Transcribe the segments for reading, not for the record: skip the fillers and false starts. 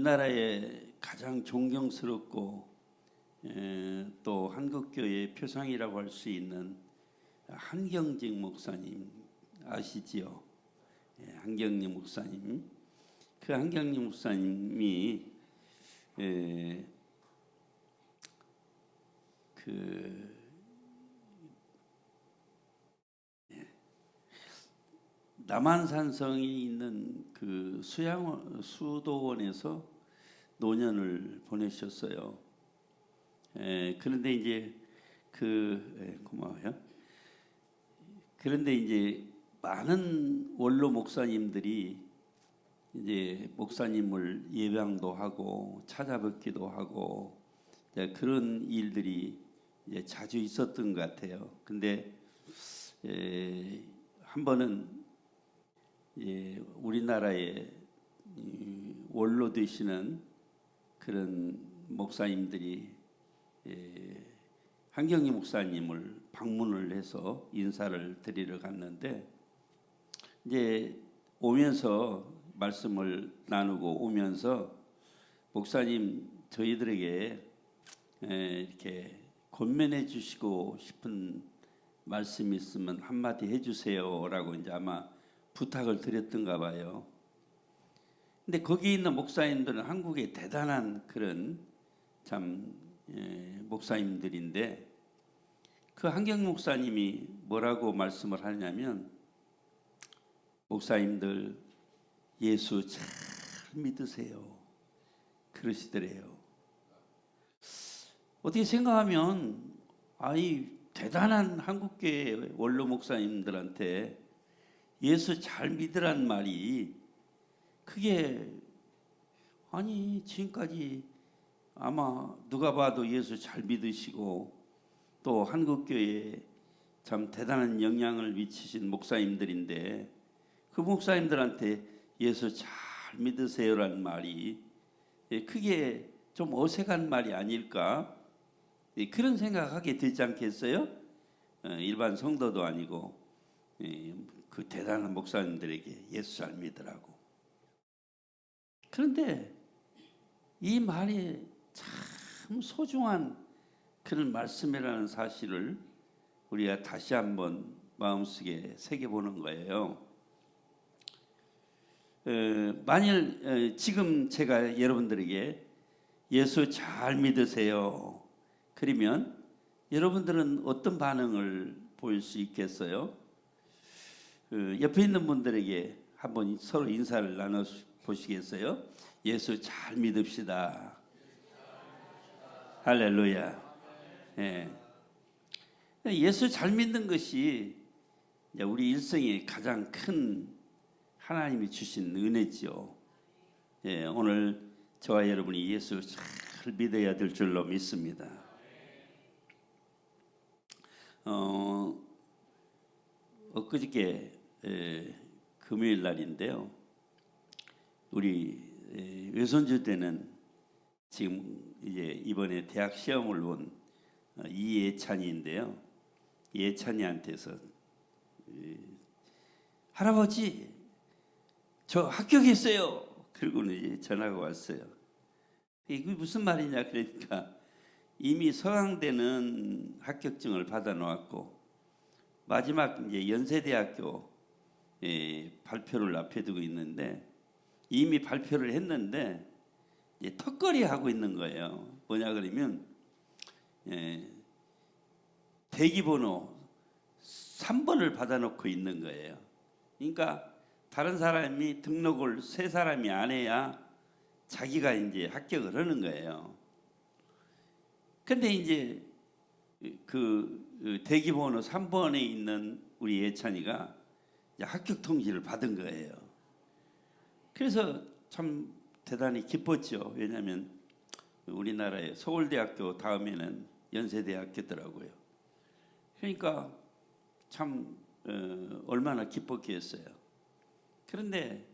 우리나라의 가장 존경스럽고 또 한국교회의 표상이라고 할 수 있는 한경직 목사님 아시지요? 한경직 목사님. 그 한경직 목사님이 남한산성에 있는 그 수도원에서 노년을 보내셨어요. 그런데 이제 고마워요. 그런데 이제 많은 원로 목사님들이 이제 목사님을 예방도 하고 찾아뵙기도 하고 그런 일들이 이제 자주 있었던 것 같아요. 근데 한 번은 우리나라의 원로 되시는 그런 목사님들이 한경희 목사님을 방문을 해서 인사를 드리러 갔는데 이제 오면서 말씀을 나누고 오면서 목사님 저희들에게 이렇게 권면해 주시고 싶은 말씀이 있으면 한마디 해주세요라고 이제 아마 부탁을 드렸던가 봐요. 근데 거기 있는 목사님들은 한국의 대단한 그런 참 목사님들인데 그 한경 목사님이 뭐라고 말씀을 하냐면 목사님들 예수 잘 믿으세요 그러시더래요. 어떻게 생각하면 대단한 한국교회 원로 목사님들한테 예수 잘 믿으란 말이 그게 지금까지 아마 누가 봐도 예수 잘 믿으시고 또 한국교회에 참 대단한 영향을 미치신 목사님들인데 그 목사님들한테 예수 잘 믿으세요란 말이 그게 좀 어색한 말이 아닐까 그런 생각하게 되지 않겠어요? 일반 성도도 아니고 그 대단한 목사님들에게 예수 잘 믿으라고. 그런데 이 말이 참 소중한 그런 말씀이라는 사실을 우리가 다시 한번 마음속에 새겨보는 거예요. 만일 지금 제가 여러분들에게 예수 잘 믿으세요 그러면 여러분들은 어떤 반응을 보일 수 있겠어요? 옆에 있는 분들에게 한번 서로 인사를 나눠 보시겠어요? 예수 잘 믿읍시다. 할렐루야. 예수 잘 믿는 것이 우리 일생의 가장 큰 하나님이 주신 은혜지요. 오늘 저와 여러분이 예수 잘 믿어야 될 줄로 믿습니다. 엊그저께 금요일 날인데요. 우리 외손주 때는 지금 이제 이번에 대학 시험을 본 이예찬이인데요. 예찬이한테서 할아버지 저 합격했어요. 그러고는 이제 전화가 왔어요. 이게 무슨 말이냐 그러니까 이미 서강대는 합격증을 받아 놓았고 마지막 이제 연세대학교 발표를 앞에 두고 있는데 이미 발표를 했는데 이제 턱걸이 하고 있는 거예요. 뭐냐 그러면 대기번호 3번을 받아놓고 있는 거예요. 그러니까 다른 사람이 등록을 세 사람이 안 해야 자기가 이제 합격을 하는 거예요. 근데 이제 그 대기번호 3번에 있는 우리 예찬이가 합격 통지를 받은 거예요. 그래서 참 대단히 기뻤죠. 왜냐하면 우리나라의 서울대학교 다음에는 연세대학교더라고요. 그러니까 참 얼마나 기뻤겠어요. 그런데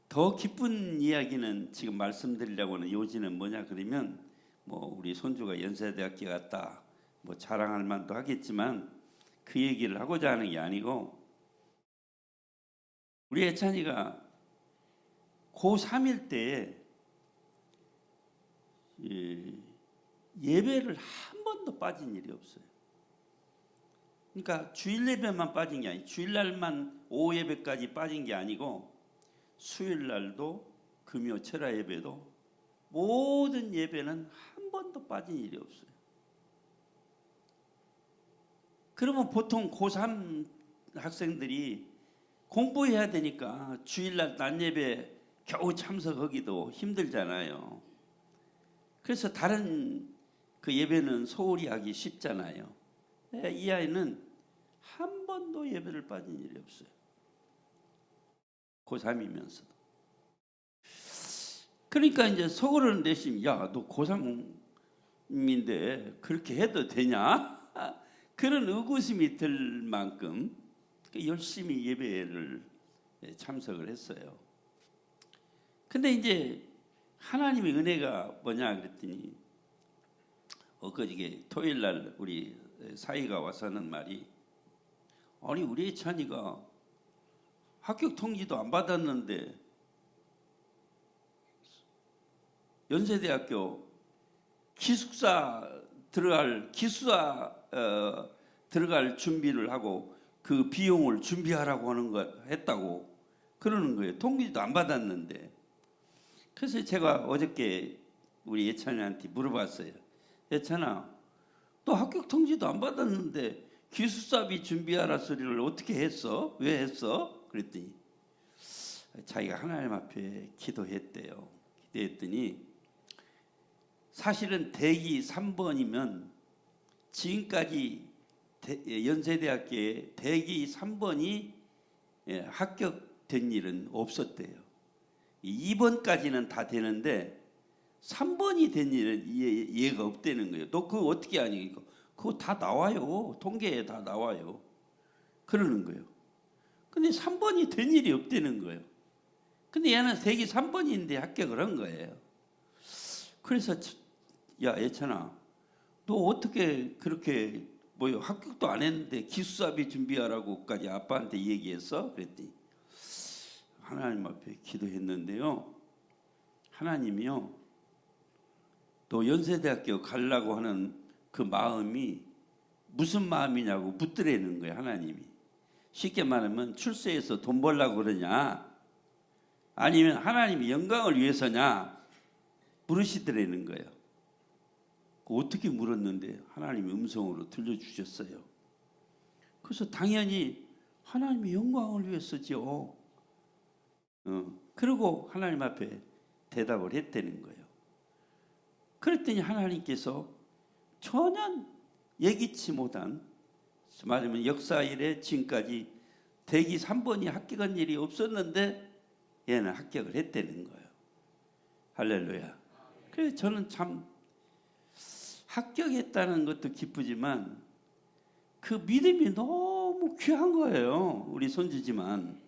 더 기쁜 이야기는 지금 말씀드리려고 하는 요지는 뭐냐 그러면 우리 손주가 연세대학교 갔다 자랑할 만도 하겠지만 그 얘기를 하고자 하는 게 아니고 우리 예찬이가 고3일 때 예배를 한 번도 빠진 일이 없어요. 그러니까 주일 예배만 빠진 게 아니고 주일날만 오후 예배까지 빠진 게 아니고 수요일날도 금요 철야 예배도 모든 예배는 한 번도 빠진 일이 없어요. 그러면 보통 고3 학생들이 공부해야 되니까 주일날 낮 예배 겨우 참석하기도 힘들잖아요. 그래서 다른 그 예배는 소홀히 하기 쉽잖아요. 이 아이는 한 번도 예배를 빠진 일이 없어요. 고3이면서도. 그러니까 이제 속으로는 내심, 야, 너 고3인데 그렇게 해도 되냐? 그런 의구심이 들 만큼 열심히 예배를 참석을 했어요. 근데 이제 하나님의 은혜가 뭐냐 그랬더니 엊그저께 토요일날 우리 사이가 와서 하는 말이, 아니 우리 예찬이가 합격 통지도 안 받았는데 연세대학교 기숙사 들어갈 준비를 하고 그 비용을 준비하라고 하는 거 했다고 그러는 거예요. 통지도 안 받았는데. 그래서 제가 어저께 우리 예찬이한테 물어봤어요. 예찬아, 너 합격 통지도 안 받았는데 기숙사비 준비하라 소리를 어떻게 했어? 왜 했어? 그랬더니 자기가 하나님 앞에 기도했대요. 기도했더니 사실은 대기 3번이면 지금까지 연세대학교에 대기 3번이 합격된 일은 없었대요. 2번까지는 다 되는데 3번이 된 일은 이해가 없다는 거예요. 너 그거 어떻게 아니? 그거 다 나와요. 통계에 다 나와요. 그러는 거예요. 근데 3번이 된 일이 없다는 거예요. 근데 얘는 대기 3번인데 합격을 한 거예요. 그래서 야 예찬아, 너 어떻게 그렇게 합격도 안 했는데 기숙사비 준비하라고까지 아빠한테 얘기했어? 그랬더니 하나님 앞에 기도했는데요. 하나님이요, 너 연세대학교 가려고 하는 그 마음이 무슨 마음이냐고 묻더라는 거예요. 하나님이. 쉽게 말하면 출세해서 돈 벌려고 그러냐, 아니면 하나님의 영광을 위해서냐 물으시더라는 거예요. 어떻게 물었는데 하나님이 음성으로 들려주셨어요. 그래서 당연히 하나님의 영광을 위해서죠. 그리고 하나님 앞에 대답을 했다는 거예요. 그랬더니 하나님께서 전혀 예기치 못한, 말하면 역사 이래 지금까지 대기 3번이 합격한 일이 없었는데 얘는 합격을 했다는 거예요. 할렐루야. 그래서 저는 참 합격했다는 것도 기쁘지만 그 믿음이 너무 귀한 거예요. 우리 손주지만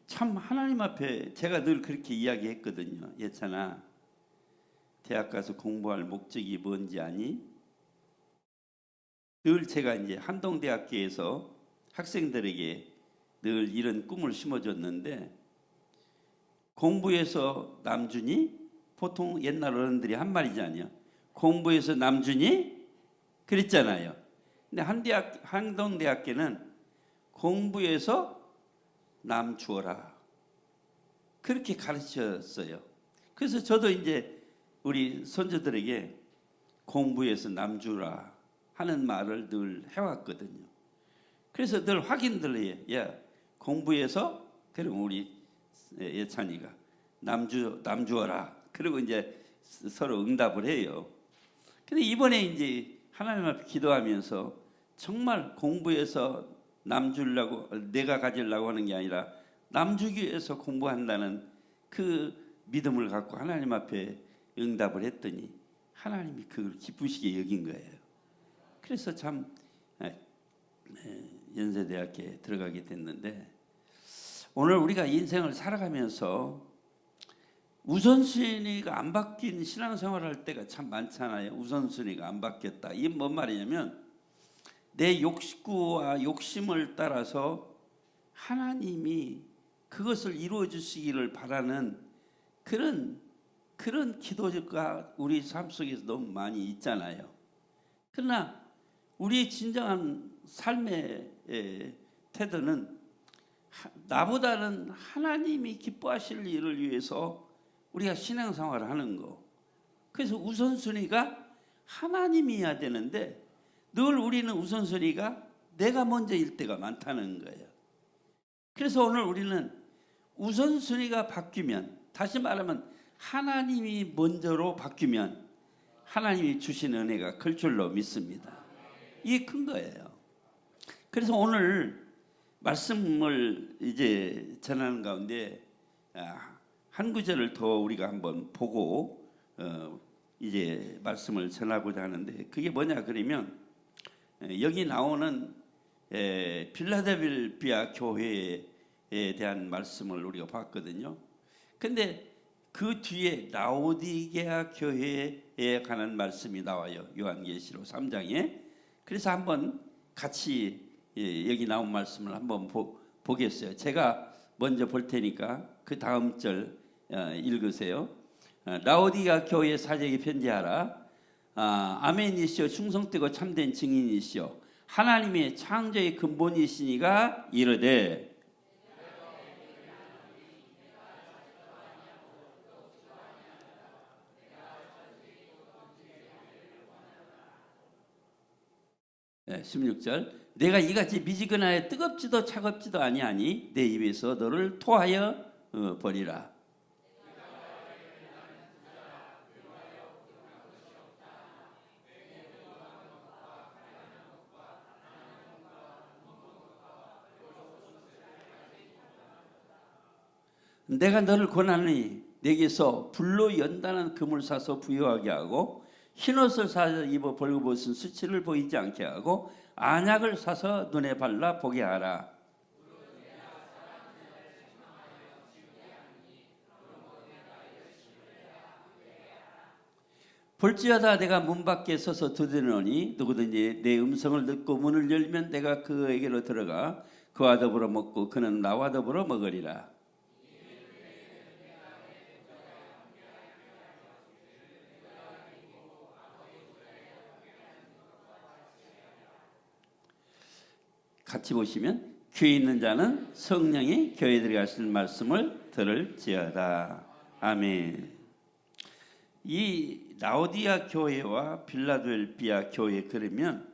참 하나님 앞에 제가 늘 그렇게 이야기했거든요. 예찬아, 대학 가서 공부할 목적이 뭔지 아니? 늘 제가 이제 한동대학교에서 학생들에게 늘 이런 꿈을 심어줬는데, 공부해서 남주니? 보통 옛날 어른들이 한 말이잖아요. 공부해서 남주니? 그랬잖아요. 근데 한동대학교는 공부해서 남 주어라, 그렇게 가르쳤어요. 그래서 저도 이제 우리 손주들에게 공부해서 남 주라 하는 말을 늘 해왔거든요. 그래서 늘 확인들 해요. 야, 공부해서, 그럼 우리 예찬이가 남 주어라. 그리고 이제 서로 응답을 해요. 근데 이번에 이제 하나님 앞에 기도하면서 정말 공부해서 남 주려고, 내가 가지려고 하는 게 아니라 남 주기 위해서 공부한다는 그 믿음을 갖고 하나님 앞에 응답을 했더니 하나님이 그걸 기쁘시게 여긴 거예요. 그래서 참 연세대학교에 들어가게 됐는데, 오늘 우리가 인생을 살아가면서 우선순위가 안 바뀐 신앙생활을 할 때가 참 많잖아요. 우선순위가 안 바뀌었다. 이게 뭔 말이냐면 내 욕구와 욕심을 따라서 하나님이 그것을 이루어 주시기를 바라는 그런 그런 기도가 우리 삶 속에서 너무 많이 있잖아요. 그러나 우리의 진정한 삶의 태도는 나보다는 하나님이 기뻐하실 일을 위해서 우리가 신앙생활을 하는 거. 그래서 우선순위가 하나님이어야 되는데 늘 우리는 우선순위가 내가 먼저일 때가 많다는 거예요. 그래서 오늘 우리는 우선순위가 바뀌면, 다시 말하면 하나님이 먼저로 바뀌면 하나님이 주신 은혜가 클 줄로 믿습니다. 이게 큰 거예요. 그래서 오늘 말씀을 이제 전하는 가운데 한 구절을 더 우리가 한번 보고 이제 말씀을 전하고자 하는데, 그게 뭐냐 그러면 여기 나오는 필라델피아 교회에 대한 말씀을 우리가 봤거든요. 근데 그 뒤에 라오디게아 교회에 관한 말씀이 나와요. 요한계시록 3장에. 그래서 한번 같이 여기 나온 말씀을 한번 보겠어요. 제가 먼저 볼 테니까 그 다음 절 읽으세요. 라오디게아 교회 사제에게 편지하라. 아멘이시오, 충성되고 참된 증인이시오, 하나님의 창조의 근본이시니가 이르되, 네, 16절, 내가 이같이 미지근하여 뜨겁지도 차갑지도 아니하니 내 입에서 너를 토하여 버리라. 내가 너를 권하니 내게서 불로 연단한 금을 사서 부유하게 하고 흰옷을 사서 입어 벌거벗은 수치를 보이지 않게 하고 안약을 사서 눈에 발라 보게 하라. 볼지어다 내가 문 밖에 서서 두드리노니 누구든지 내 음성을 듣고 문을 열면 내가 그에게로 들어가 그와 더불어 먹고 그는 나와 더불어 먹으리라. 같이 보시면, 귀에 있는 자는 성령이 교회에 들어가실 말씀을 들을지어다. 아멘. 이 라오디아 교회와 빌라델피아 교회, 그러면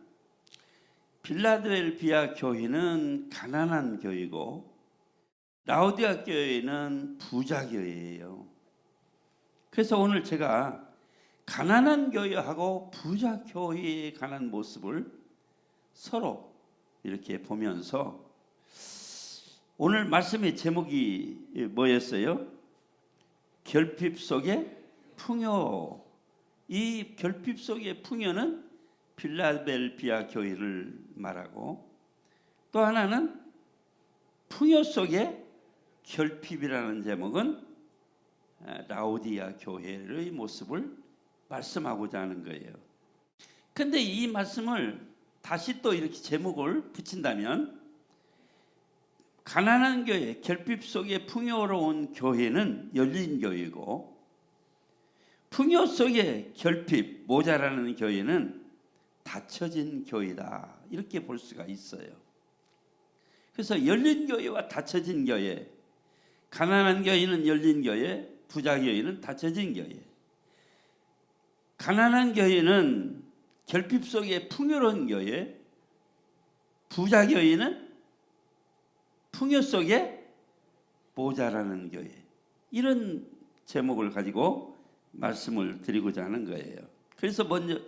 빌라델피아 교회는 가난한 교회고 라오디아 교회는 부자 교회예요. 그래서 오늘 제가 가난한 교회하고 부자 교회에 관한 모습을 서로 이렇게 보면서, 오늘 말씀의 제목이 뭐였어요? 결핍 속의 풍요. 이 결핍 속의 풍요는 필라델피아 교회를 말하고, 또 하나는 풍요 속의 결핍이라는 제목은 라오디아 교회의 모습을 말씀하고자 하는 거예요. 근데 이 말씀을 다시 또 이렇게 제목을 붙인다면, 가난한 교회, 결핍 속에 풍요로운 교회는 열린 교회고, 풍요 속에 결핍, 모자라는 교회는 닫혀진 교회다, 이렇게 볼 수가 있어요. 그래서 열린 교회와 닫혀진 교회, 가난한 교회는 열린 교회, 부자 교회는 닫혀진 교회. 가난한 교회는 결핍 속에 풍요로운 교회, 부자 교회는 풍요 속에 모자라는 교회. 이런 제목을 가지고 말씀을 드리고자 하는 거예요. 그래서 먼저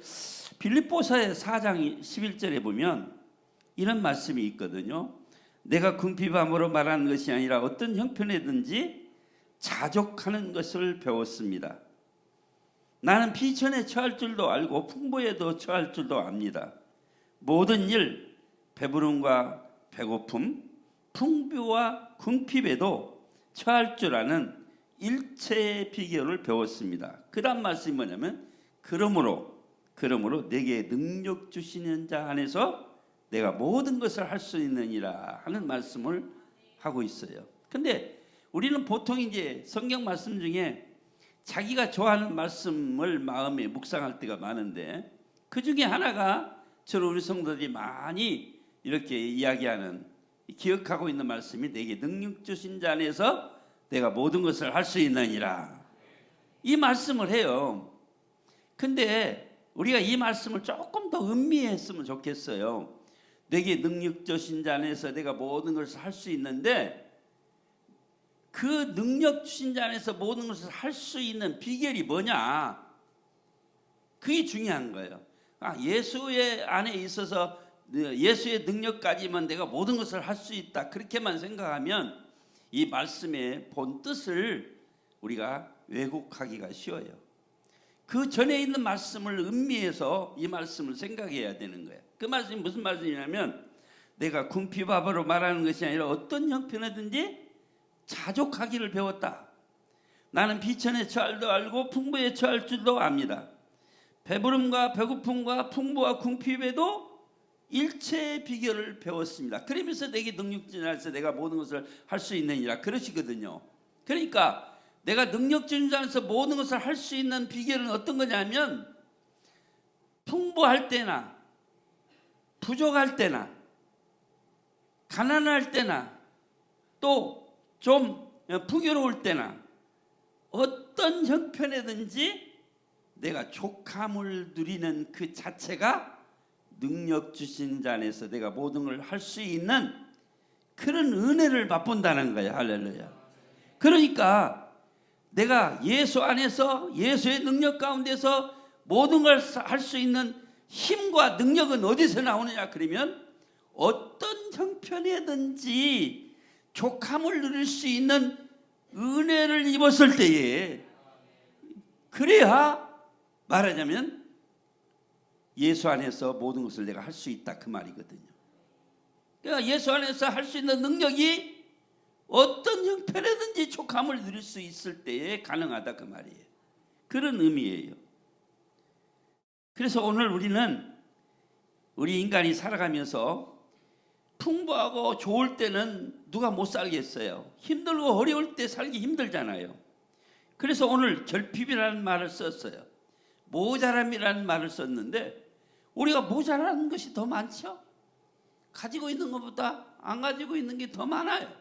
빌립보서의 4장 11절에 보면 이런 말씀이 있거든요. 내가 궁핍함으로 말하는 것이 아니라 어떤 형편이든지 자족하는 것을 배웠습니다. 나는 비천에 처할 줄도 알고 풍부에도 처할 줄도 압니다. 모든 일, 배부름과 배고픔, 풍부와 궁핍에도 처할 줄 아는 일체의 비결을 배웠습니다. 그 다음 말씀이 뭐냐면, 그러므로 내게 능력 주시는 자 안에서 내가 모든 것을 할 수 있느니라 하는 말씀을 하고 있어요. 근데 우리는 보통 이제 성경 말씀 중에 자기가 좋아하는 말씀을 마음에 묵상할 때가 많은데 그 중에 하나가 저를 우리 성도들이 많이 이렇게 이야기하는, 기억하고 있는 말씀이 내게 능력 주신 자 안에서 내가 모든 것을 할 수 있느니라, 이 말씀을 해요. 근데 우리가 이 말씀을 조금 더 음미했으면 좋겠어요. 내게 능력 주신 자 안에서 내가 모든 것을 할 수 있는데, 그 능력 주신 자 안에서 모든 것을 할 수 있는 비결이 뭐냐, 그게 중요한 거예요. 예수의 안에 있어서 예수의 능력까지만 내가 모든 것을 할 수 있다, 그렇게만 생각하면 이 말씀의 본 뜻을 우리가 왜곡하기가 쉬워요. 그 전에 있는 말씀을 음미해서 이 말씀을 생각해야 되는 거예요. 그 말씀이 무슨 말씀이냐면, 내가 궁핍밥으로 말하는 것이 아니라 어떤 형편이든지 자족하기를 배웠다. 나는 비천에 처할도 알고 풍부에 처할 줄도 압니다. 배부름과 배고픔과 풍부와 궁핍에도 일체의 비결을 배웠습니다. 그러면서 내게 능력주신 자에서 내가 모든 것을 할 수 있느니라 그러시거든요. 그러니까 내가 능력주신 자에서 모든 것을 할 수 있는 비결은 어떤 거냐면, 풍부할 때나 부족할 때나 가난할 때나 또 좀 풍요로울 때나 어떤 형편이든지 내가 족함을 누리는 그 자체가 능력 주신 자 안에서 내가 모든 걸 할 수 있는 그런 은혜를 맛본다는 거예요. 할렐루야. 그러니까 내가 예수 안에서 예수의 능력 가운데서 모든 걸 할 수 있는 힘과 능력은 어디서 나오느냐 그러면, 어떤 형편이든지 족함을 누릴 수 있는 은혜를 입었을 때에, 그래야 말하자면 예수 안에서 모든 것을 내가 할 수 있다, 그 말이거든요. 그러니까 예수 안에서 할 수 있는 능력이 어떤 형편이든지 족함을 누릴 수 있을 때에 가능하다, 그 말이에요. 그런 의미예요. 그래서 오늘 우리는 우리 인간이 살아가면서 풍부하고 좋을 때는 누가 못 살겠어요. 힘들고 어려울 때 살기 힘들잖아요. 그래서 오늘 결핍이라는 말을 썼어요. 모자람이라는 말을 썼는데, 우리가 모자라는 것이 더 많죠. 가지고 있는 것보다 안 가지고 있는 게 더 많아요.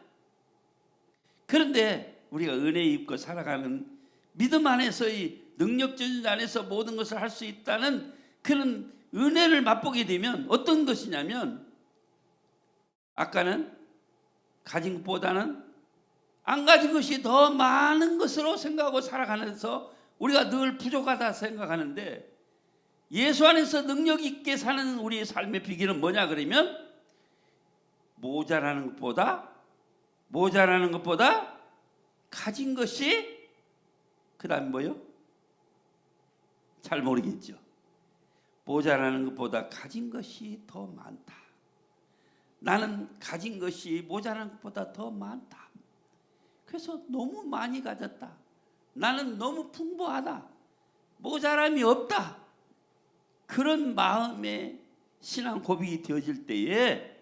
그런데 우리가 은혜 입고 살아가는 믿음 안에서의 능력적인 안에서 모든 것을 할 수 있다는 그런 은혜를 맛보게 되면 어떤 것이냐면, 아까는 가진 것보다는 안 가진 것이 더 많은 것으로 생각하고 살아가면서 우리가 늘 부족하다 생각하는데, 예수 안에서 능력 있게 사는 우리의 삶의 비결은 뭐냐 그러면, 모자라는 것보다 가진 것이, 그 다음 뭐요? 잘 모르겠죠. 모자라는 것보다 가진 것이 더 많다. 나는 가진 것이 모자라는 것보다 더 많다. 그래서 너무 많이 가졌다. 나는 너무 풍부하다. 모자람이 없다. 그런 마음의 신앙 고백이 되어질 때에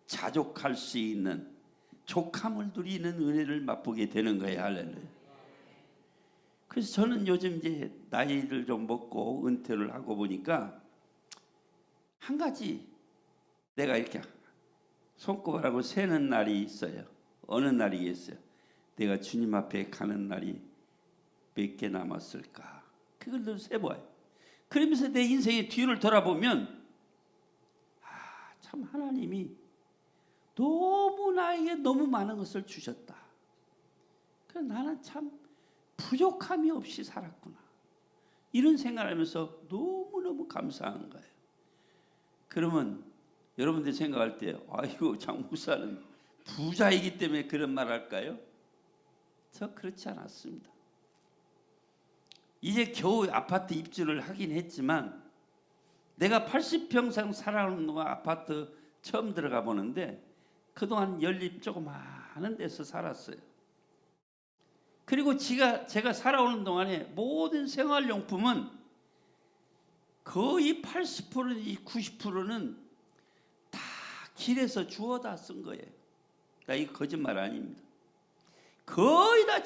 자족할 수 있는, 족함을 누리는 은혜를 맛보게 되는 거예요. 할렐루야. 그래서 저는 요즘 이제 나이를 좀 먹고 은퇴를 하고 보니까 한 가지 내가 이렇게 손꼽아라고 세는 날이 있어요. 어느 날이겠어요? 내가 주님 앞에 가는 날이 몇 개 남았을까? 그걸 늘 세봐요. 그러면서 내 인생의 뒤를 돌아보면, 참 하나님이 너무 나에게 너무 많은 것을 주셨다. 그래서 나는 참 부족함이 없이 살았구나. 이런 생각을 하면서 너무너무 감사한 거예요. 그러면 여러분들이 생각할 때, 아이고 장 목사는 부자이기 때문에 그런 말 할까요? 저 그렇지 않았습니다. 이제 겨우 아파트 입주를 하긴 했지만, 내가 80평생 살아오는 동안 아파트 처음 들어가 보는데 그동안 연립 조그마한 데서 살았어요. 그리고 제가 살아오는 동안에 모든 생활용품은 거의 80%, 90%는 다 길에서 주워다 쓴 거예요. 이거 거짓말 아닙니다. 거의 다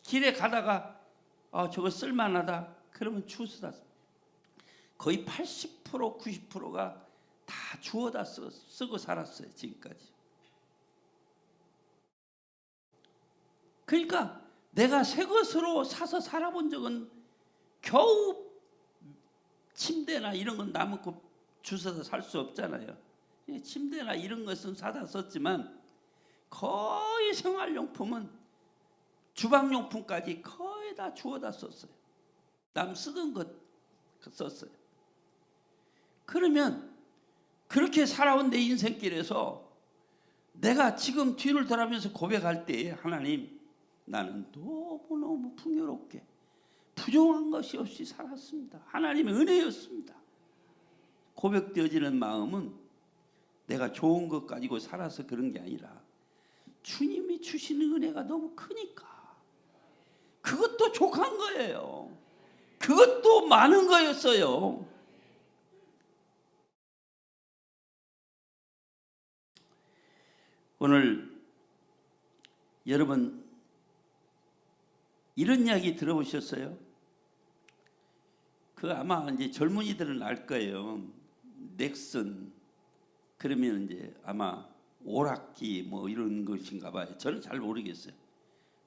길에 가다가 저거 쓸만하다. 그러면 주워다 거의 80% 90%가 다 주워다 쓰고 살았어요. 지금까지. 그러니까 내가 새 것으로 사서 살아본 적은 겨우 침대나 이런 건 남의 거 주워서 살 수 없잖아요. 침대나 이런 것은 사다 썼지만 거의 생활용품은 주방용품까지 거의 다 주워다 썼어요. 남 쓰던 것 썼어요. 그러면 그렇게 살아온 내 인생길에서 내가 지금 뒤를 돌아보면서 고백할 때에 하나님, 나는 너무너무 풍요롭게 부족한 것이 없이 살았습니다. 하나님의 은혜였습니다. 고백되어지는 마음은 내가 좋은 것 가지고 살아서 그런 게 아니라 주님이 주시는 은혜가 너무 크니까 그것도 족한 거예요. 그것도 많은 거였어요. 오늘 여러분 이런 이야기 들어보셨어요? 그 아마 이제 젊은이들은 알 거예요. 넥슨 그러면 이제 아마 오락기 뭐 이런 것인가 봐요. 저는 잘 모르겠어요.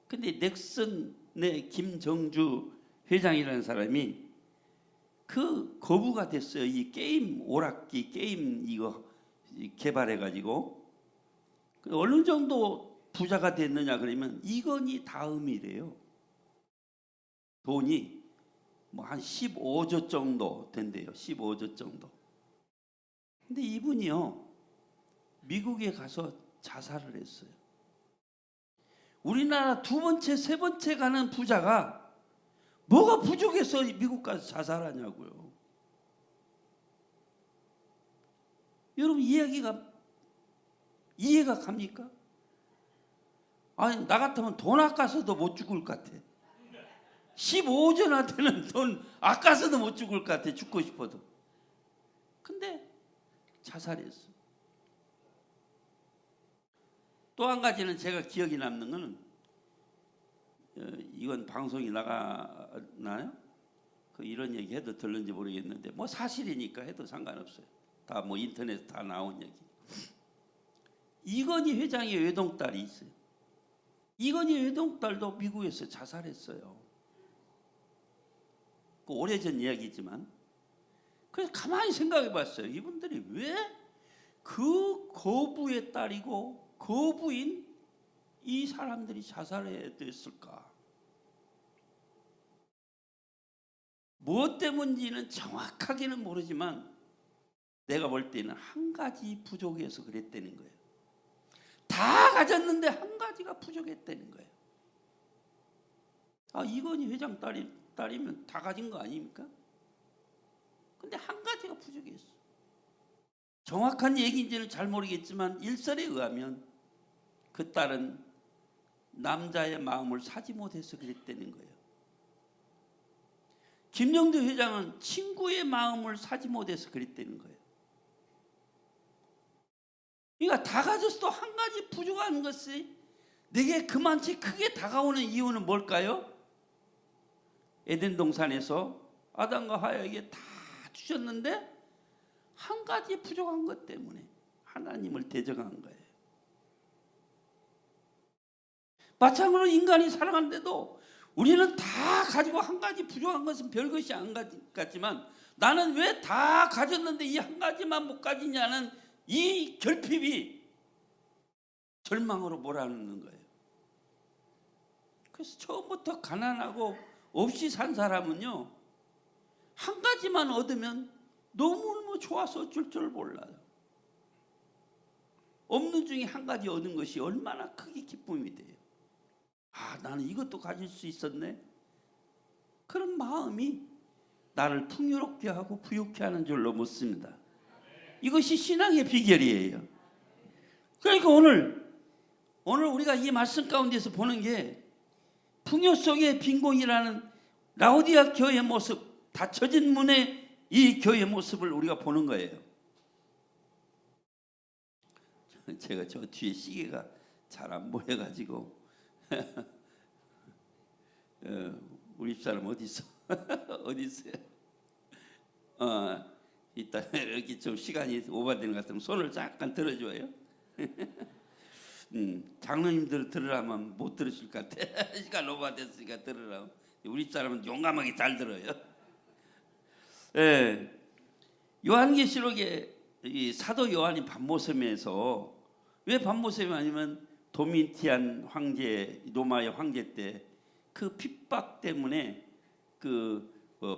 근데 넥슨의 김정주 회장이라는 사람이 그 거부가 됐어요. 이 게임 오락기 게임 이거 개발해 가지고 어느 정도 부자가 됐느냐 그러면 이건희 다음이래요. 돈이 뭐 한 15조 정도 된대요. 15조 정도. 근데 이분이요 미국에 가서 자살을 했어요. 우리나라 두 번째, 세 번째 가는 부자가 뭐가 부족해서 미국 가서 자살하냐고요. 여러분 이야기가 이해가 갑니까? 아니 나 같으면 돈 아까서도 못 죽을 것 같아. 15조나 되는 돈 아까서도 못 죽을 것 같아. 죽고 싶어도. 근데 자살했어. 또 한 가지는 제가 기억이 남는 거는 이건 방송이 나가나요? 이런 얘기 해도 들는지 모르겠는데 뭐 사실이니까 해도 상관없어요. 다 뭐 인터넷 다 나온 얘기. 이건희 회장의 외동딸이 있어요. 이건희 외동딸도 미국에서 자살했어요. 오래전 이야기지만 그래서 가만히 생각해 봤어요. 이분들이 왜 그 거부의 딸이고 거부인 이 사람들이 자살해야 됐을까? 무엇 때문인지는 정확하게는 모르지만 내가 볼 때는 한 가지 부족해서 그랬다는 거예요. 다 가졌는데 한 가지가 부족했다는 거예요. 이건희 회장 딸이면 다 가진 거 아닙니까? 근데 한 가지가 부족했어. 정확한 얘기인지는 잘 모르겠지만 일설에 의하면 그 딸은 남자의 마음을 사지 못해서 그랬다는 거예요. 김영두 회장은 친구의 마음을 사지 못해서 그랬다는 거예요. 그러니까 다 가졌어도 한 가지 부족한 것이 내게 그만치 크게 다가오는 이유는 뭘까요? 에덴 동산에서 아담과 하와에게 다 주셨는데 한 가지 부족한 것 때문에 하나님을 대적한 거예요. 마찬가지로 인간이 살아가는데도 우리는 다 가지고 한 가지 부족한 것은 별것이 안 같지만 나는 왜 다 가졌는데 이 한 가지만 못 가지냐는 이 결핍이 절망으로 몰아넣는 거예요. 그래서 처음부터 가난하고 없이 산 사람은요 한 가지만 얻으면 너무너무 좋아서 어쩔 줄 몰라요. 없는 중에 한 가지 얻은 것이 얼마나 크게 기쁨이 돼요. 나는 이것도 가질 수 있었네. 그런 마음이 나를 풍요롭게 하고 부유케 하는 줄로 믿습니다. 이것이 신앙의 비결이에요. 그러니까 오늘 우리가 이 말씀 가운데서 보는 게 풍요 속의 빈곤이라는 라오디아 교회의 모습, 닫혀진 문의 이 교회의 모습을 우리가 보는 거예요. 제가 저 뒤에 시계가 잘 안 보여가지고 우리 집사람 어디 있어? 어디 있어요? 이따 이렇게 좀 시간이 오버되는 것 같으면 손을 잠깐 들어줘요. 장로님들 들으라면 못 들으실 것 같아. 시간 오버됐으니까 들으라면. 우리 집사람은 용감하게 잘 들어요. 예, 요한계시록에 이 사도 요한이 밤모섬에서 왜 밤모섬이 아니면 도미티안 황제, 로마의 황제 때 그 핍박 때문에 그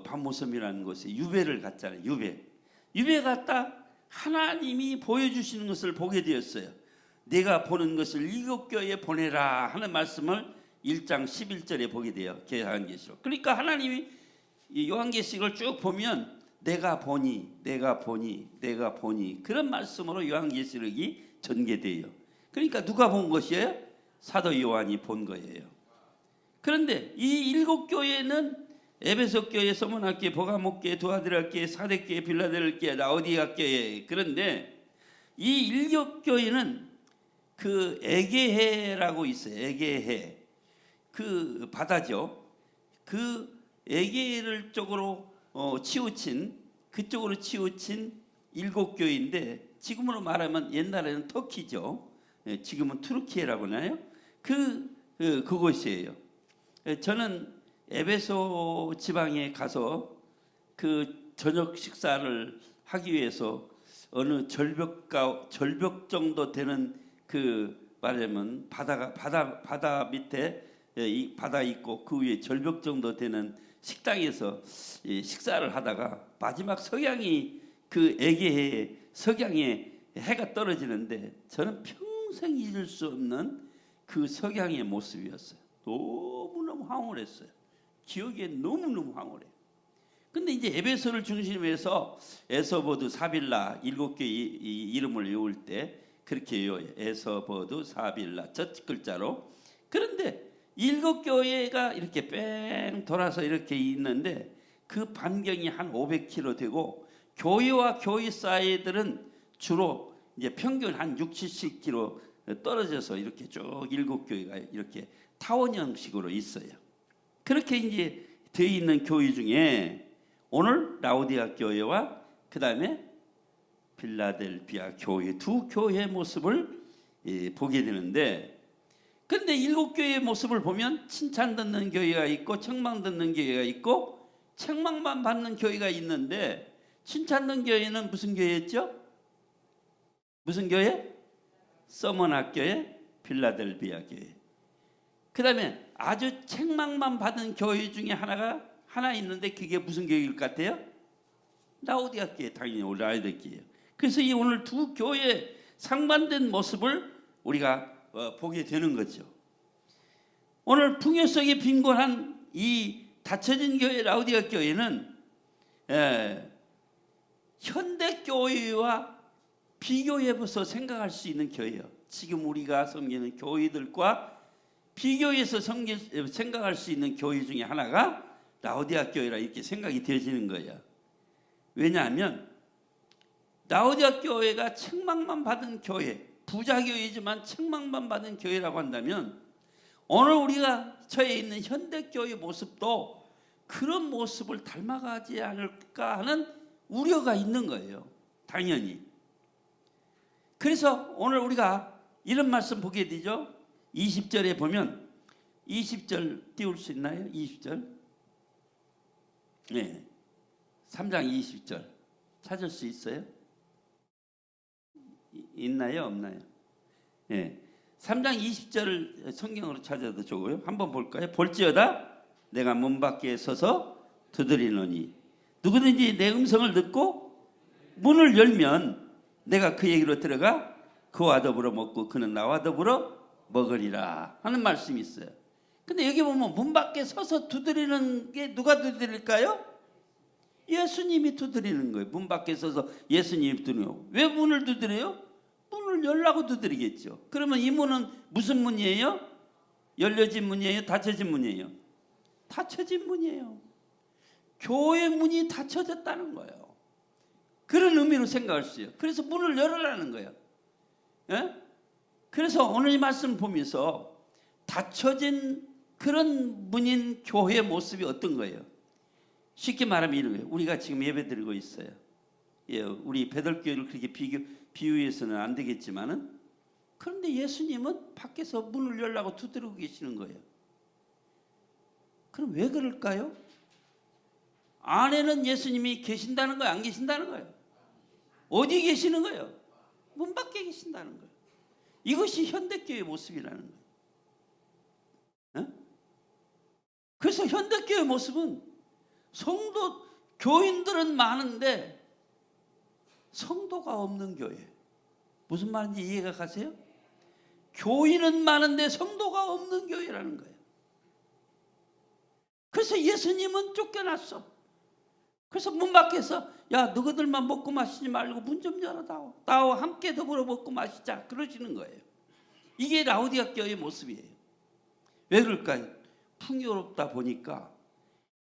밤모섬이라는 곳에 유배를 갔잖아요. 유배 갔다 하나님이 보여주시는 것을 보게 되었어요. 내가 보는 것을 7교회에 보내라 하는 말씀을 1장 11절에 보게 돼요. 요한계시록. 그러니까 하나님이 이 요한계시록을 쭉 보면 내가 보니 그런 말씀으로 요한계시록이 전개돼요. 그러니까 누가 본 것이에요? 사도 요한이 본 거예요. 그런데 이 7교회는 에베소 교회, 서문학 교회, 보가목 교회, 두아드라 교회, 사대 교회, 빌라델 교회, 라오디아 교회. 그런데 이 7교회는 그 에게해라고 있어요. 에게해. 그 바다죠. 그 에게해를 쪽으로 그쪽으로 치우친 7교회인데 지금으로 말하면 옛날에는 터키죠. 지금은 투르키예라고 하나요? 그곳이에요. 저는 에베소 지방에 가서 그 저녁 식사를 하기 위해서 어느 절벽 정도 되는 그 말하면 바다 밑에 이 바다 있고 그 위에 절벽 정도 되는 식당에서 식사를 하다가 마지막 석양이 그 에게해 석양에 해가 떨어지는데 저는 평생 잊을 수 없는 그 석양의 모습이었어요. 너무너무 황홀했어요. 기억에 너무너무 황홀해. 근데 이제 에베소를 중심으로 해서 에서보드, 사빌라 7개 이름을 외울 때 그렇게 외워요. 에서보드, 사빌라 첫 글자로. 그런데 7교회가 이렇게 뺑 돌아서 이렇게 있는데 그 반경이 한 500km 되고 교회와 교회 사이들은 주로 이제 평균 한 60-70km 떨어져서 이렇게 쭉 7교회가 이렇게 타원 형식으로 있어요. 그렇게 이제 되어 있는 교회 중에 오늘 라오디아 교회와 그 다음에 빌라델비아 교회 두 교회의 모습을 보게 되는데, 근데 7교회의 모습을 보면 칭찬 듣는 교회가 있고 책망 듣는 교회가 있고 책망만 받는 교회가 있는데, 칭찬 듣는 교회는 무슨 교회였죠? 무슨 교회? 서머나 교회, 빌라델비아 교회. 그 다음에 아주 책망만 받은 교회 중에 하나 있는데 그게 무슨 교회일 것 같아요? 라오디아 교회, 당연히 라오디아 교회예요. 그래서 이 오늘 두 교회의 상반된 모습을 우리가 보게 되는 거죠. 오늘 풍요 속에 빈곤한 이 닫혀진 교회 라오디아 교회는 현대 교회와 비교해서 생각할 수 있는 교회예요. 지금 우리가 섬기는 교회들과 비교해서 생각할 수 있는 교회 중에 하나가 라오디아 교회라 이렇게 생각이 되어지는 거예요. 왜냐하면 라오디아 교회가 책망만 받은 교회, 부자 교회지만 책망만 받은 교회라고 한다면 오늘 우리가 처해 있는 현대 교회 모습도 그런 모습을 닮아가지 않을까 하는 우려가 있는 거예요. 당연히. 그래서 오늘 우리가 이런 말씀 보게 되죠. 20절에 보면 20절 띄울 수 있나요? 20절. 네. 3장 20절. 찾을 수 있어요? 있나요? 없나요? 네. 3장 20절을 성경으로 찾아도 좋고요. 한번 볼까요? 볼지어다 내가 문 밖에 서서 두드리노니 누구든지 내 음성을 듣고 문을 열면 내가 그 얘기로 들어가 그와 더불어 먹고 그는 나와 더불어 먹으리라 하는 말씀이 있어요. 근데 여기 보면 문 밖에 서서 두드리는 게 누가 두드릴까요? 예수님이 두드리는 거예요. 문 밖에 서서 예수님이 두드려요. 왜 문을 두드려요? 문을 열라고 두드리겠죠. 그러면 이 문은 무슨 문이에요? 열려진 문이에요? 닫혀진 문이에요? 닫혀진 문이에요. 교회 문이 닫혀졌다는 거예요. 그런 의미로 생각할 수 있어요. 그래서 문을 열으라는 거예요. 예? 그래서 오늘 이 말씀 보면서 닫혀진 그런 문인 교회의 모습이 어떤 거예요? 쉽게 말하면 이런 거예요. 우리가 지금 예배 드리고 있어요. 예, 우리 베들교회를 그렇게 비유해서는 안 되겠지만은, 그런데 예수님은 밖에서 문을 열라고 두드리고 계시는 거예요. 그럼 왜 그럴까요? 안에는 예수님이 계신다는 거예요? 안 계신다는 거예요? 어디 계시는 거예요? 문 밖에 계신다는 거예요. 이것이 현대교회의 모습이라는 거예요. 그래서 현대교회의 모습은 성도, 교인들은 많은데 성도가 없는 교회. 무슨 말인지 이해가 가세요? 교인은 많은데 성도가 없는 교회라는 거예요. 그래서 예수님은 쫓겨났어. 그래서 문 밖에서 야, 너희들만 먹고 마시지 말고 문 좀 열어다오. 나와 함께 더불어 먹고 마시자. 그러시는 거예요. 이게 라오디아 교회의 모습이에요. 왜 그럴까요? 풍요롭다 보니까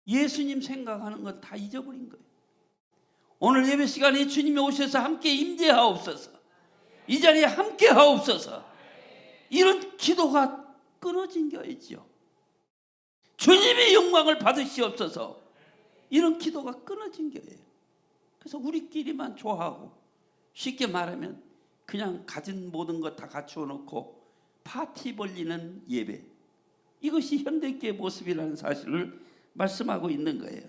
예수님 생각하는 건 다 잊어버린 거예요. 오늘 예배 시간에 주님이 오셔서 함께 임재하옵소서. 이 자리에 함께 하옵소서. 이런 기도가 끊어진 교회지요. 주님의 영광을 받으시옵소서. 이런 기도가 끊어진 교회예요. 그래서 우리끼리만 좋아하고, 쉽게 말하면 그냥 가진 모든 것 다 갖추어 놓고 파티 벌리는 예배. 이것이 현대교회의 모습이라는 사실을 말씀하고 있는 거예요.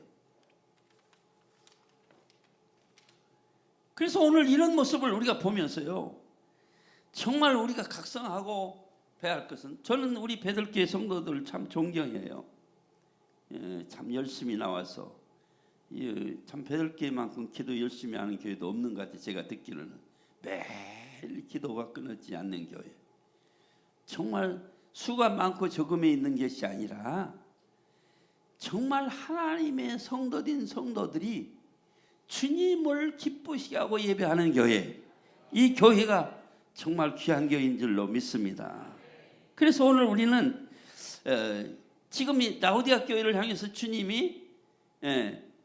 그래서 오늘 이런 모습을 우리가 보면서요, 정말 우리가 각성하고 배워야 할 것은, 저는 우리 베들교회 성도들을 참 존경해요. 참 열심히 나와서, 참 베들교회만큼 기도 열심히 하는 교회도 없는 것 같아요. 제가 듣기로는 매일 기도가 끊어지지 않는 교회. 정말 수가 많고 적음에 있는 것이 아니라 정말 하나님의 성도된 성도들이 주님을 기쁘시게 하고 예배하는 교회, 이 교회가 정말 귀한 교회인 줄로 믿습니다. 그래서 오늘 우리는 지금 이 라오디아 교회를 향해서 주님이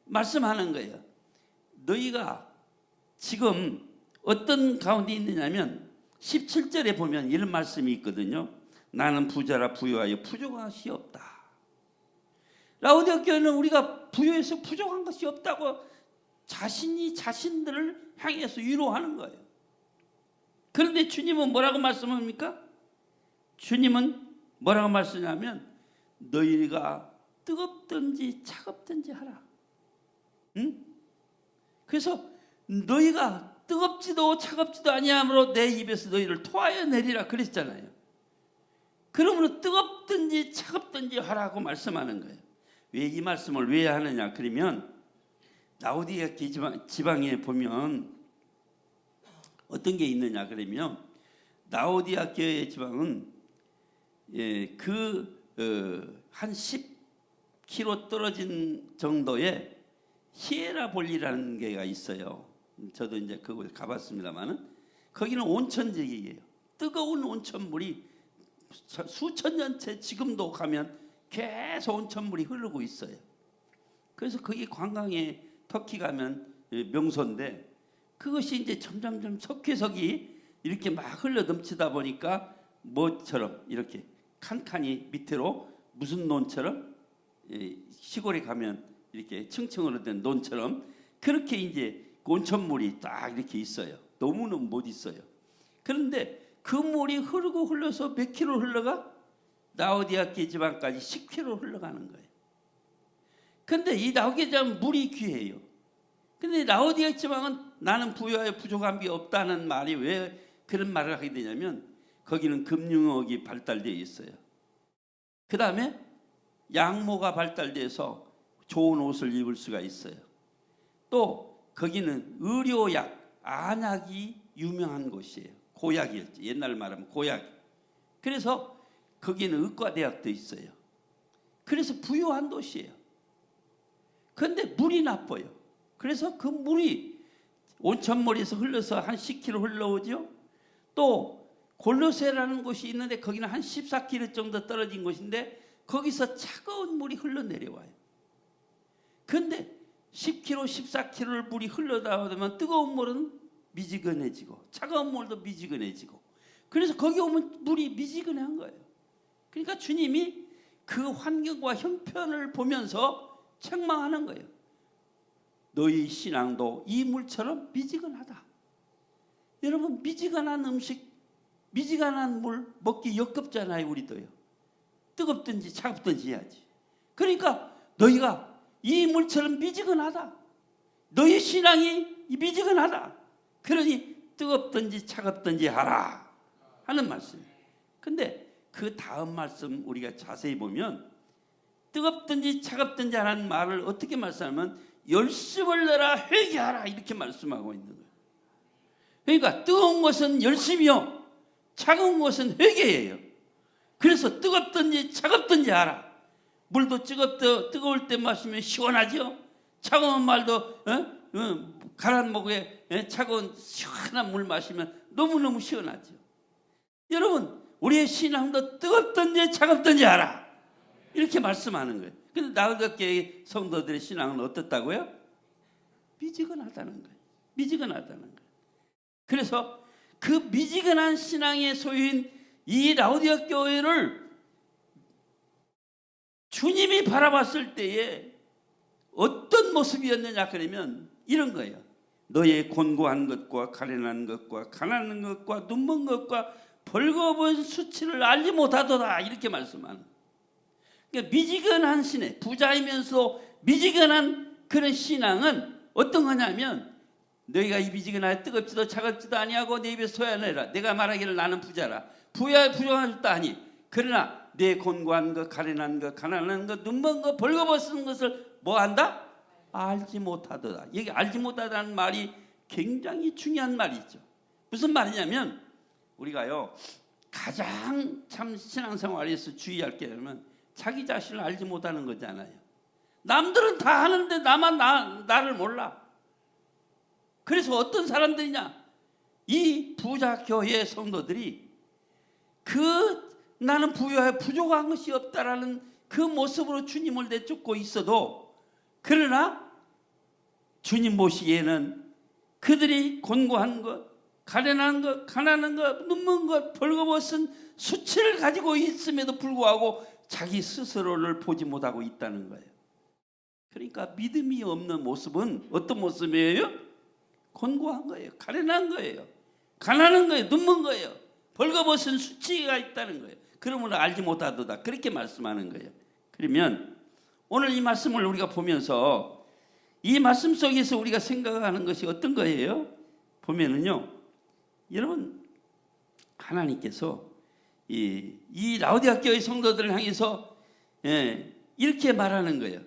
말씀하는 거예요. 너희가 지금 어떤 가운데 있느냐면 17절에 보면 이런 말씀이 있거든요. 나는 부자라 부유하여 부족한 것이 없다. 라오디아 교회는 우리가 부유해서 부족한 것이 없다고 자신이 자신들을 향해서 위로하는 거예요. 그런데 주님은 뭐라고 말씀합니까? 주님은 뭐라고 말씀하냐면 너희가 뜨겁든지 차갑든지 하라. 응? 그래서 너희가 뜨겁지도 차갑지도 아니하므로 내 입에서 너희를 토하여 내리라 그랬잖아요. 그러므로 뜨겁든지 차갑든지 하라고 말씀하는 거예요. 왜 이 말씀을 왜 하느냐? 그러면 라오디아 지방에 보면 어떤 게 있느냐? 그러면 라오디아 교회 지방은 한 10km 떨어진 정도의 히에라볼리라는 게가 있어요. 저도 이제 그곳에 가봤습니다만은 거기는 온천지이에요. 뜨거운 온천물이 수천 년째 지금도 가면 계속 온천물이 흐르고 있어요. 그래서 거기 관광에 터키 가면 명소인데 그것이 이제 점점점 석회석이 이렇게 막 흘러 넘치다 보니까 뭐처럼 이렇게 칸칸이 밑으로 무슨 논처럼 시골에 가면 이렇게 층층으로 된 논처럼 그렇게 이제 온천물이 딱 이렇게 있어요. 너무는 못 있어요. 그런데 그 물이 흐르고 흘러서 몇 킬로 흘러가? 라오디아 지방까지 10킬로 흘러가는 거예요. 그런데 이 라오디아 지방은 물이 귀해요. 그런데 라오디아 지방은 나는 부유하여 부족한 게 없다는 말이 왜 그런 말을 하게 되냐면 거기는 금융업이 발달되어 있어요. 그 다음에 양모가 발달돼서 좋은 옷을 입을 수가 있어요. 또 거기는 의료약, 안약이 유명한 곳이에요. 고약이었지. 옛날 말하면 고약. 그래서 거기는 의과대학도 있어요. 그래서 부유한 도시예요. 그런데 물이 나빠요. 그래서 그 물이 온천물에서 흘러서 한 10km 흘러오죠. 또 골로세라는 곳이 있는데 거기는 한 14km 정도 떨어진 곳인데 거기서 차가운 물이 흘러내려와요. 그런데 10km, 14km를 물이 흘러나오면 뜨거운 물은 미지근해지고 차가운 물도 미지근해지고 그래서 거기 오면 물이 미지근한 거예요. 그러니까 주님이 그 환경과 형편을 보면서 책망하는 거예요. 너희 신앙도 이 물처럼 미지근하다. 여러분, 미지근한 음식, 미지근한 물 먹기 역겹잖아요. 우리도요. 뜨겁든지 차갑든지 해야지. 그러니까 너희가 이 물처럼 미지근하다. 너희 신앙이 미지근하다. 그러니 뜨겁든지 차갑든지 하라 하는 말씀이에요. 근데 그 다음 말씀 우리가 자세히 보면 뜨겁든지 차갑든지 하는 말을 어떻게 말씀하면 열심을 내라 회개하라 이렇게 말씀하고 있는 거예요. 그러니까 뜨거운 것은 열심이요 차가운 것은 회개예요. 그래서 뜨겁든지 차갑든지 하라. 물도 뜨거울 때 마시면 시원하죠. 차가운 말도 가란 목에 차가운 시원한 물 마시면 너무너무 시원하죠. 여러분, 우리의 신앙도 뜨겁든지 차갑든지 하라 이렇게 말씀하는 거예요. 근데 라우디게의 성도들의 신앙은 어떻다고요? 미지근하다는 거예요. 미지근하다는 거예요. 그래서 그 미지근한 신앙의 소유인 이 라우디게 교회를 주님이 바라봤을 때에 어떤 모습이었느냐 그러면 이런 거예요. 너의 곤고한 것과 가련한 것과 가난한 것과 눈먼 것과 벌거벗은 수치를 알지 못하도다 이렇게 말씀하는. 그러니까 미지근한 신앙, 부자이면서 미지근한 그런 신앙은 어떤 거냐면 너희가 이 미지근하여 뜨겁지도 차갑지도 아니하고 내 입에 소야내라. 내가 말하기를 나는 부자라. 부정하였다 하니 그러나 내 곤고한 것, 가련한 것, 가난한 것, 눈먼 것, 벌거벗은 것을 뭐한다? 알지 못하도다. 여기 알지 못하다는 말이 굉장히 중요한 말이죠. 무슨 말이냐면 우리가요 가장 참 신앙생활에서 주의할 게 뭐냐면 자기 자신을 알지 못하는 거잖아요. 남들은 다 하는데 나만 나를 몰라. 그래서 어떤 사람들이냐? 이 부자 교회 성도들이 나는 부족한 것이 없다라는 그 모습으로 주님을 내쫓고 있어도 그러나 주님 보시기에는 그들이 곤고한 것, 가련한 것, 가난한 것, 눈먼 것, 벌거벗은 수치를 가지고 있음에도 불구하고 자기 스스로를 보지 못하고 있다는 거예요. 그러니까 믿음이 없는 모습은 어떤 모습이에요? 곤고한 거예요. 가련한 거예요. 가난한 거예요. 눈먼 거예요. 벌거벗은 수치가 있다는 거예요. 그러므로 알지 못하도다. 그렇게 말씀하는 거예요. 그러면 오늘 이 말씀을 우리가 보면서 이 말씀 속에서 우리가 생각하는 것이 어떤 거예요? 보면은요, 여러분 하나님께서 이 라우디게 교회 성도들을 향해서 이렇게 말하는 거예요.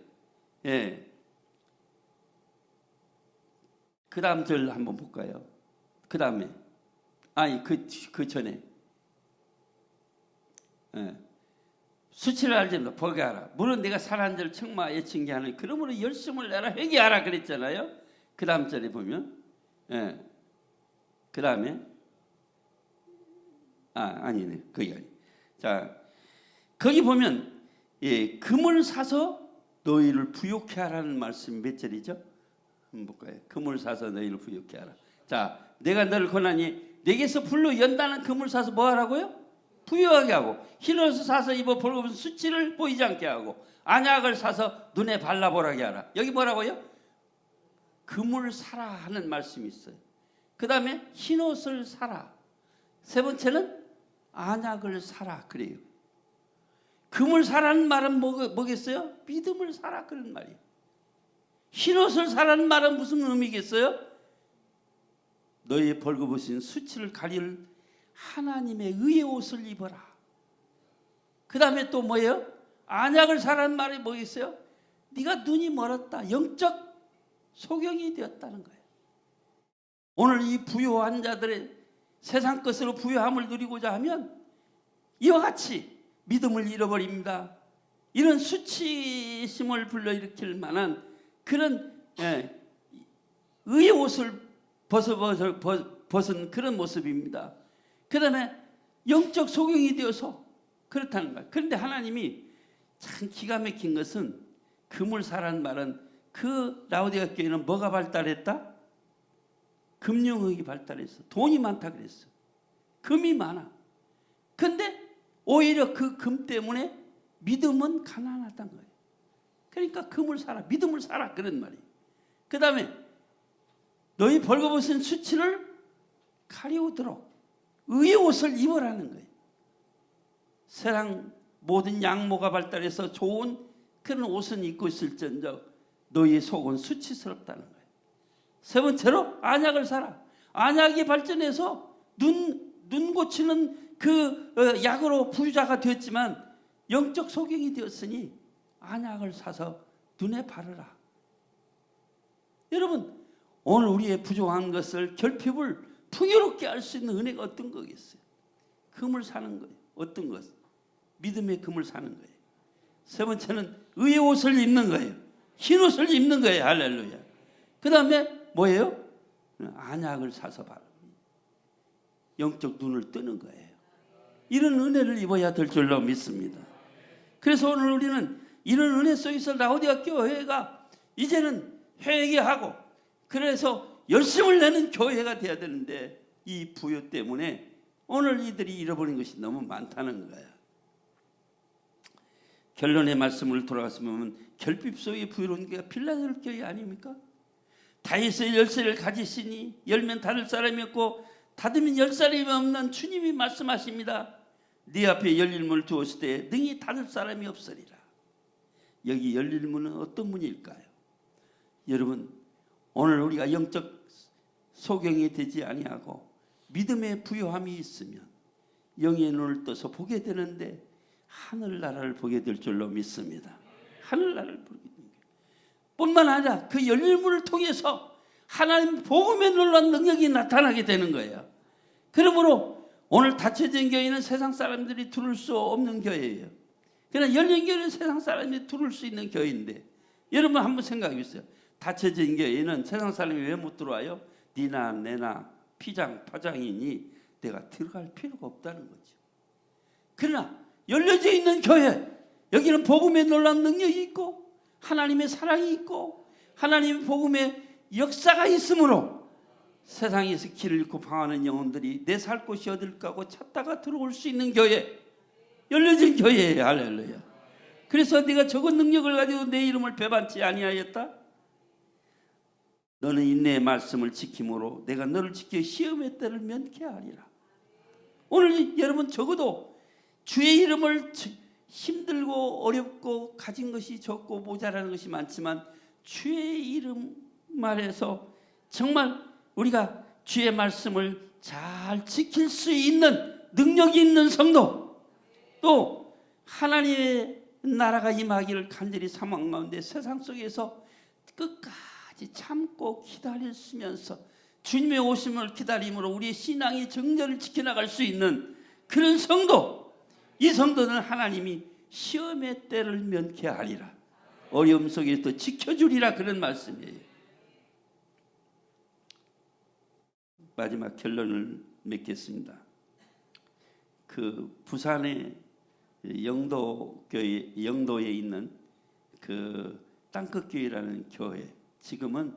그 다음 절 한번 볼까요? 그 다음에 그 전에 수치를 알지 못하고 포기하라. 물론 내가 살한 자를 책망하여 징계하는 그러므로 열심을 내라 회개하라 그랬잖아요. 그 다음 절에 보면 그 다음에 아니네 거기 아니. 자 거기 보면 금을 사서 너희를 부욕케 하라는 말씀 몇 절이죠? 한번 볼까요? 금을 사서 너희를 부욕케 하라. 자 내가 너를 권하니 내게서 불로 연다는 금을 사서 뭐 하라고요? 부유하게 하고 흰옷을 사서 입어 벌거벗은 수치를 보이지 않게 하고 안약을 사서 눈에 발라보라게 하라. 여기 뭐라고요? 금을 사라 하는 말씀이 있어요. 그 다음에 흰옷을 사라. 세 번째는 안약을 사라 그래요. 금을 사라는 말은 뭐겠어요? 믿음을 사라 그런 말이에요. 흰옷을 사라는 말은 무슨 의미겠어요? 너의 벌거벗은 수치를 가릴 하나님의 의의 옷을 입어라. 그 다음에 또 뭐예요? 안약을 사라는 말이 뭐겠어요? 네가 눈이 멀었다. 영적 소경이 되었다는 거예요. 오늘 이 부유한 자들의 세상 것으로 부유함을 누리고자 하면 이와 같이 믿음을 잃어버립니다. 이런 수치심을 불러일으킬 만한 그런 의의 옷을 벗은 그런 모습입니다. 그 다음에 영적 소경이 되어서 그렇다는 거예요. 그런데 하나님이 참 기가 막힌 것은 금을 사라는 말은 그 라우디게 교회는 뭐가 발달했다? 금융학이 발달했어. 돈이 많다 그랬어. 금이 많아. 근데 오히려 그 금 때문에 믿음은 가난하다는 거예요. 그러니까 금을 사라, 믿음을 사라 그런 말이에요. 그 다음에 너희 벌거벗은 수치를 가리우도록 의의 옷을 입으라는 거예요. 세상 모든 양모가 발달해서 좋은 그런 옷은 입고 있을지언정 너희의 속은 수치스럽다는 거예요. 세 번째로 안약을 사라. 안약이 발전해서 눈 고치는 그 약으로 부자가 되었지만 영적 소경이 되었으니 안약을 사서 눈에 바르라. 여러분, 오늘 우리의 부족한 것을 결핍을 풍요롭게 할 수 있는 은혜가 어떤 거겠어요? 금을 사는 거예요. 어떤 것? 믿음의 금을 사는 거예요. 세 번째는 의의 옷을 입는 거예요. 흰 옷을 입는 거예요. 할렐루야. 그 다음에 뭐예요? 안약을 사서 바로 영적 눈을 뜨는 거예요. 이런 은혜를 입어야 될 줄로 믿습니다. 그래서 오늘 우리는 이런 은혜 속에서 라오디가 교회가 이제는 회개하고 그래서 열심을 내는 교회가 돼야 되는데 이 부요 때문에 오늘 이들이 잃어버린 것이 너무 많다는 거예요. 결론의 말씀을 돌아가서 보면 결핍 속에 부유로운 교회가 빌라델 교회 아닙니까? 다윗의 열쇠를 가지시니 열면 닫을 사람이 없고 닫으면 열 사람이 없는 주님이 말씀하십니다. 네 앞에 열릴 문을 두었을 때 능히 닫을 사람이 없으리라. 여기 열릴 문은 어떤 문일까요? 여러분, 오늘 우리가 영적 소경이 되지 아니하고 믿음의 부요함이 있으면 영의 눈을 떠서 보게 되는데 하늘나라를 보게 될 줄로 믿습니다. 하늘나라를 보게 됩니다. 뿐만 아니라 그 열릴 문을 통해서 하나님 복음의 놀라운 능력이 나타나게 되는 거예요. 그러므로 오늘 닫혀진 교회는 세상 사람들이 들을 수 없는 교회예요. 그러나 열린 교회는 세상 사람들이 들을 수 있는 교회인데 여러분 한번 생각해 보세요. 닫혀진 교회는 세상 사람이 왜 못 들어와요? 니나 내나 피장 파장이니 내가 들어갈 필요가 없다는 거죠. 그러나 열려져 있는 교회, 여기는 복음의 놀라운 능력이 있고 하나님의 사랑이 있고 하나님의 복음의 역사가 있으므로 세상에서 길을 잃고 방황하는 영혼들이 내 살 곳이 어딜까 하고 찾다가 들어올 수 있는 교회, 열려진 교회예요. 할렐루야. 그래서 네가 적은 능력을 가지고 내 이름을 배반치 아니하였다. 너는 인내의 말씀을 지킴으로 내가 너를 지켜 시험의 때를 면케하리라. 오늘 여러분 적어도 주의 이름을 힘들고 어렵고 가진 것이 적고 모자라는 것이 많지만 주의 이름 말해서 정말 우리가 주의 말씀을 잘 지킬 수 있는 능력이 있는 성도, 또 하나님의 나라가 임하기를 간절히 사모하는 가운데 세상 속에서 끝까지 참고 기다리면서 주님의 오심을 기다림으로 우리의 신앙의 정절을 지켜나갈 수 있는 그런 성도, 이 성도는 하나님이 시험의 때를 면케하리라, 어려움 속에 또 지켜주리라, 그런 말씀이에요. 마지막 결론을 맺겠습니다. 그 부산의 영도에 있는 그 땅끝교회라는 교회, 지금은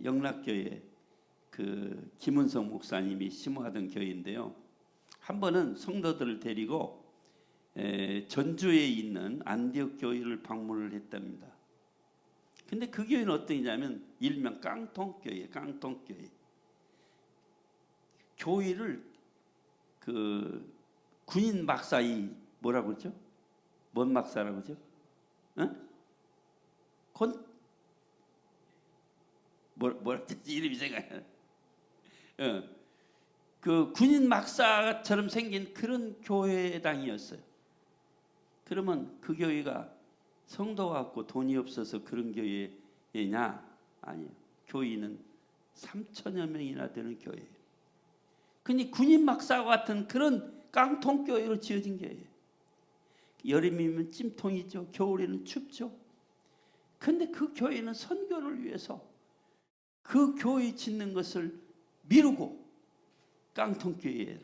영락교회 그 김은성 목사님이 심호하던 교회인데요. 한 번은 성도들을 데리고 전주에 있는 안디옥 교회를 방문을 했답니다. 근데 그 교회는 어떤 교회냐면 일명 깡통교회, 깡통교회. 교회를 그 군인 막사이 뭐라고 그러죠? 뭔 막사라고 그러죠? 뭐라 이름이 생각나. 그 군인 막사처럼 생긴 그런 교회당이었어요. 그러면 그 교회가 성도가 없고 돈이 없어서 그런 교회냐? 아니요. 교인은 3천여 명이나 되는 교회예요. 근데 군인 막사와 같은 그런 깡통교회로 지어진 교회예요. 여름이면 찜통이죠. 겨울에는 춥죠. 근데 그 교회는 선교를 위해서 그 교회 짓는 것을 미루고 깡통교회예요.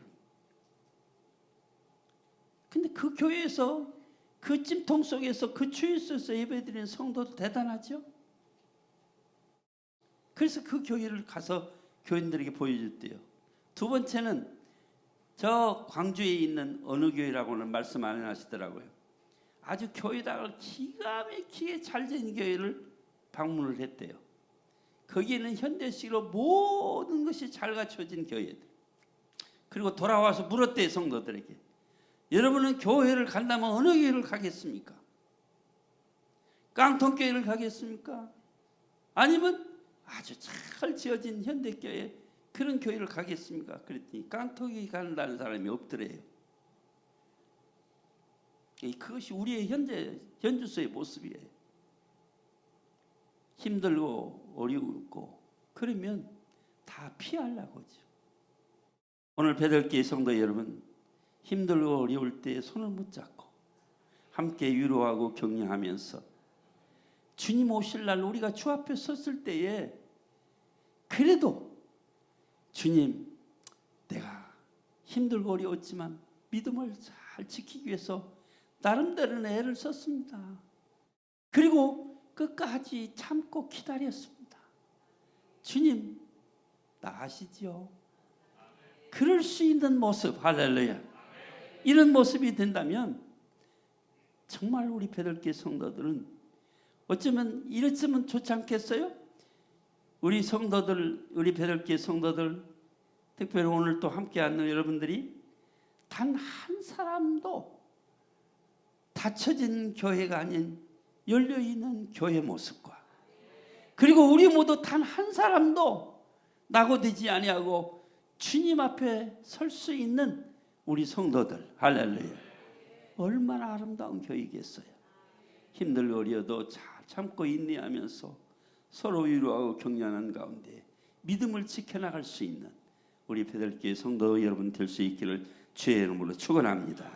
근데 그 교회에서 그 찜통 속에서 그 추위 속에서 예배드리는 성도도 대단하죠. 그래서 그 교회를 가서 교인들에게 보여줬대요. 두 번째는 저 광주에 있는 어느 교회라고는 말씀 안 하시더라고요. 아주 교회당을 기가 막히게 잘된 교회를 방문을 했대요. 거기에는 현대식으로 모든 것이 잘 갖춰진 교회들. 그리고 돌아와서 물었대요, 성도들에게. 여러분은 교회를 간다면 어느 교회를 가겠습니까? 깡통교회를 가겠습니까? 아니면 아주 잘 지어진 현대교회 그런 교회를 가겠습니까? 그랬더니 깡통교회 간다는 사람이 없더래요. 그것이 우리의 현주소의 모습이에요. 힘들고 어렵고 그러면 다 피하려고죠. 오늘 베들기의 성도 여러분, 힘들고 어려울 때 손을 붙잡고 함께 위로하고 격려하면서 주님 오실 날 우리가 주 앞에 섰을 때에 그래도 주님, 내가 힘들고 어려웠지만 믿음을 잘 지키기 위해서 나름대로는 애를 썼습니다. 그리고 끝까지 참고 기다렸습니다. 주님, 나 아시죠? 그럴 수 있는 모습, 할렐루야. 이런 모습이 된다면 정말 우리 베들기 성도들은 어쩌면 이랬으면 좋지 않겠어요? 우리 성도들, 우리 베들기 성도들, 특별히 오늘 또 함께하는 여러분들이 단 한 사람도 닫혀진 교회가 아닌 열려있는 교회 모습과, 그리고 우리 모두 단 한 사람도 낙오되지 아니하고 주님 앞에 설 수 있는 우리 성도들, 할렐루야. 얼마나 아름다운 교회이겠어요. 힘들고 어려도 잘 참고 인내하면서 서로 위로하고 격려하는 가운데 믿음을 지켜나갈 수 있는 우리 베들기 성도 여러분 될 수 있기를 주의 이름으로 축원합니다.